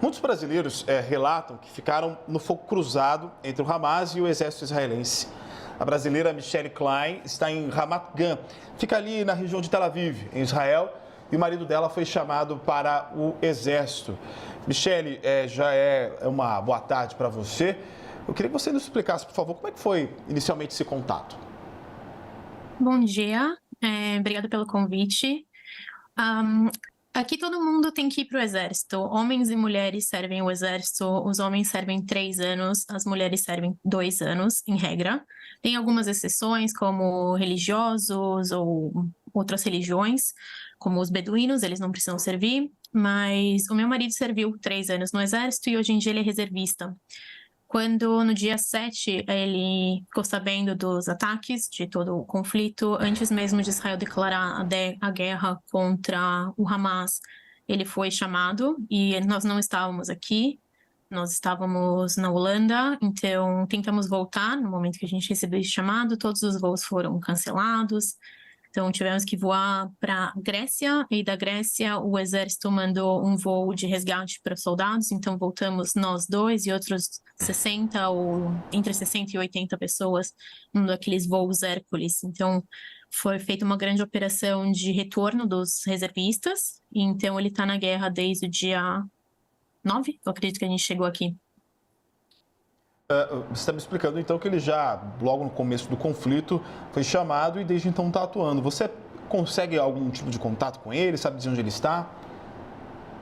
Muitos brasileiros relatam que ficaram no fogo cruzado entre o Hamas e o exército israelense. A brasileira Michelle Klein está em Ramat Gan, fica ali na região de Tel Aviv, em Israel, e o marido dela foi chamado para o exército. Michelle, já é uma boa tarde para você. Eu queria que você nos explicasse, por favor, como é que foi inicialmente esse contato. Bom dia, obrigada pelo convite. Aqui todo mundo tem que ir para o exército. Homens e mulheres servem o exército. Os homens servem 3 anos, as mulheres servem 2 anos, em regra. Tem algumas exceções, como religiosos ou outras religiões, como os beduínos, eles não precisam servir. Mas o meu marido serviu 3 anos no exército e hoje em dia ele é reservista. Quando no dia 7 ele ficou sabendo dos ataques, de todo o conflito, antes mesmo de Israel declarar a guerra contra o Hamas, ele foi chamado e nós não estávamos aqui, nós estávamos na Holanda, então tentamos voltar no momento que a gente recebeu esse chamado, todos os voos foram cancelados. Então, tivemos que voar para a Grécia, e da Grécia o exército mandou um voo de resgate para soldados, então voltamos nós dois e outros 60 ou entre 60 e 80 pessoas num daqueles voos Hércules. Então, foi feita uma grande operação de retorno dos reservistas, e então ele está na guerra desde o dia 9, eu acredito que a gente chegou aqui. Você está me explicando, então, que ele já, logo no começo do conflito, foi chamado e desde então está atuando. Você consegue algum tipo de contato com ele? Sabe dizer onde ele está?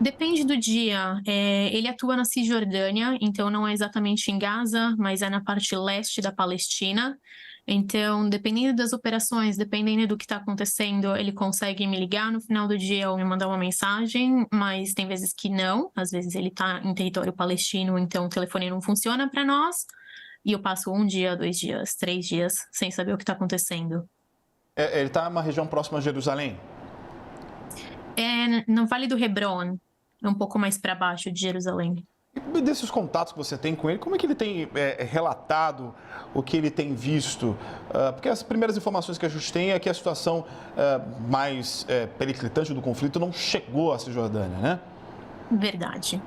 Depende do dia. Ele atua na Cisjordânia, então não é exatamente em Gaza, mas é na parte leste da Palestina. Então, dependendo das operações, dependendo do que está acontecendo, ele consegue me ligar no final do dia ou me mandar uma mensagem, mas tem vezes que não. Às vezes ele está em território palestino, então o telefone não funciona para nós. E eu passo 1 dia, 2 dias, 3 dias sem saber o que está acontecendo. Ele está numa região próxima a Jerusalém? É no Vale do Hebron, um pouco mais para baixo de Jerusalém. E desses contatos que você tem com ele, como é que ele tem relatado o que ele tem visto? Porque as primeiras informações que a gente tem é que a situação mais periclitante do conflito não chegou à Cisjordânia, né? Verdade.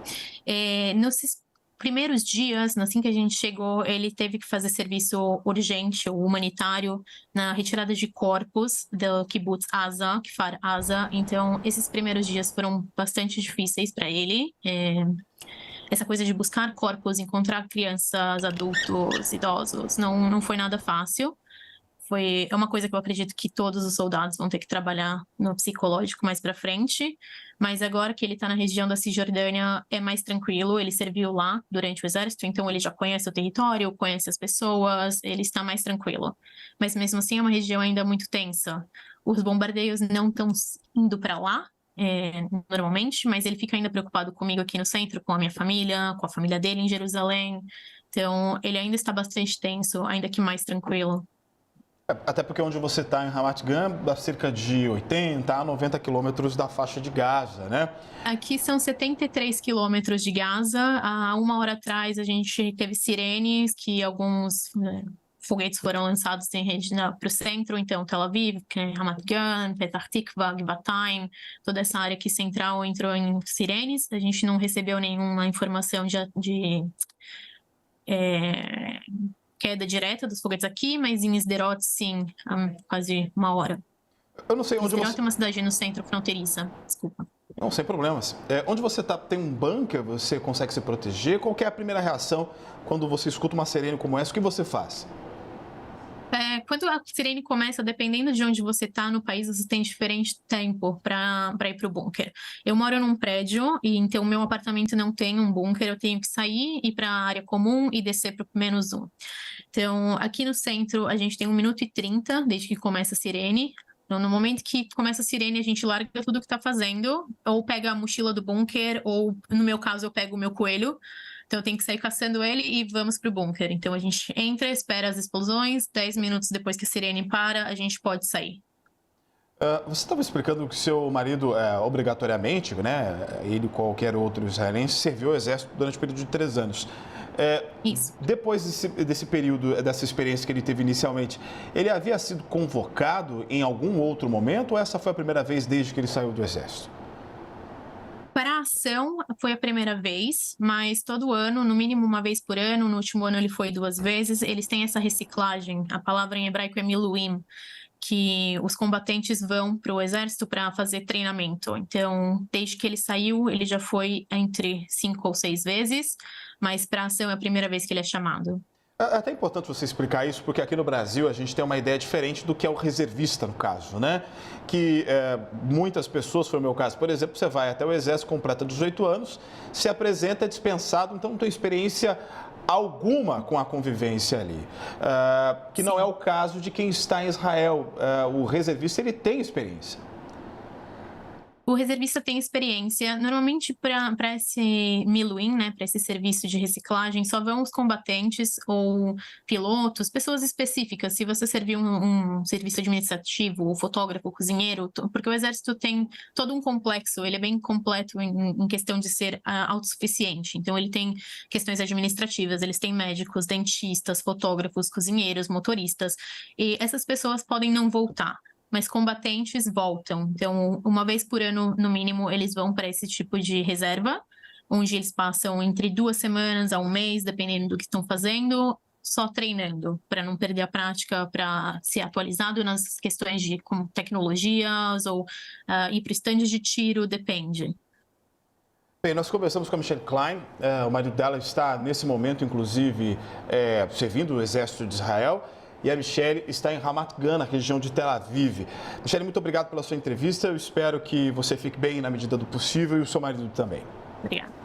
Nos primeiros dias, assim que a gente chegou, ele teve que fazer serviço urgente ou humanitário na retirada de corpos do kibbutz Aza, Kfar Aza. Então, esses primeiros dias foram bastante difíceis para ele. Essa coisa de buscar corpos, encontrar crianças, adultos, idosos, não foi nada fácil. É uma coisa que eu acredito que todos os soldados vão ter que trabalhar no psicológico mais para frente, mas agora que ele está na região da Cisjordânia é mais tranquilo, ele serviu lá durante o exército, então ele já conhece o território, conhece as pessoas, ele está mais tranquilo. Mas mesmo assim é uma região ainda muito tensa. Os bombardeios não estão indo para lá, normalmente, mas ele fica ainda preocupado comigo aqui no centro, com a minha família, com a família dele em Jerusalém, então ele ainda está bastante tenso, ainda que mais tranquilo. Até porque onde você está, em Ramat Gan, dá cerca de 80 a 90 quilômetros da faixa de Gaza, né? Aqui são 73 quilômetros de Gaza. Há 1 hora atrás a gente teve sirenes, que alguns foguetes foram lançados em rede para o centro, então Tel Aviv, Ramat Gan, Petah Tikva, Givatayim, toda essa área aqui central entrou em sirenes. A gente não recebeu nenhuma informação de queda direta dos foguetes aqui, mas em Sderot, sim, há quase 1 hora. Eu não sei onde Sderot você... é uma cidade no centro fronteiriça, desculpa. Não, sem problemas. Onde você está, tem um bunker, você consegue se proteger? Qual que é a primeira reação quando você escuta uma sirene como essa? O que você faz? Quando a sirene começa, dependendo de onde você está no país, você tem diferente tempo para ir para o bunker. Eu moro num prédio, e então o meu apartamento não tem um bunker, eu tenho que sair, ir para a área comum e descer para o -1. Então, aqui no centro, a gente tem 1 minuto e 30 desde que começa a sirene. Então, no momento que começa a sirene, a gente larga tudo o que está fazendo, ou pega a mochila do bunker, ou, no meu caso, eu pego o meu coelho. Então, eu tenho que sair caçando ele e vamos pro bunker. Então, a gente entra, espera as explosões, 10 minutos depois que a sirene para, a gente pode sair. Você estava explicando que seu marido, obrigatoriamente, né, ele e qualquer outro israelense, serviu ao exército durante o período de 3 anos. Isso. Depois desse período, dessa experiência que ele teve inicialmente, ele havia sido convocado em algum outro momento ou essa foi a primeira vez desde que ele saiu do exército? Para a ação, foi a primeira vez, mas todo ano, no mínimo uma vez por ano, no último ano ele foi 2 vezes, eles têm essa reciclagem, a palavra em hebraico é miluim, que os combatentes vão para o exército para fazer treinamento. Então, desde que ele saiu, ele já foi entre 5 ou 6 vezes, mas para a ação é a primeira vez que ele é chamado. É até importante você explicar isso, porque aqui no Brasil a gente tem uma ideia diferente do que é o reservista, no caso, né? Que muitas pessoas, foi o meu caso, por exemplo, você vai até o Exército, completa 18 anos, se apresenta, é dispensado, então não tem experiência alguma com a convivência ali. Que não é o caso de quem está em Israel. O reservista, ele tem experiência. O reservista tem experiência. Normalmente, para esse miluim, né, para esse serviço de reciclagem, só vão os combatentes ou pilotos, pessoas específicas. Se você servir um serviço administrativo, ou fotógrafo, cozinheiro, porque o exército tem todo um complexo, ele é bem completo em questão de ser autossuficiente. Então, ele tem questões administrativas, eles têm médicos, dentistas, fotógrafos, cozinheiros, motoristas. E essas pessoas podem não voltar, mas combatentes voltam. Então, uma vez por ano, no mínimo, eles vão para esse tipo de reserva, onde eles passam entre 2 semanas a 1 mês, dependendo do que estão fazendo, só treinando, para não perder a prática, para ser atualizado nas questões de como tecnologias ou ir para estandes de tiro, depende. Bem, nós conversamos com a Michelle Klein, o marido dela está, nesse momento, inclusive, servindo o Exército de Israel. E a Michelle está em Ramat Gan, na região de Tel Aviv. Michelle, muito obrigado pela sua entrevista. Eu espero que você fique bem na medida do possível e o seu marido também. Obrigada.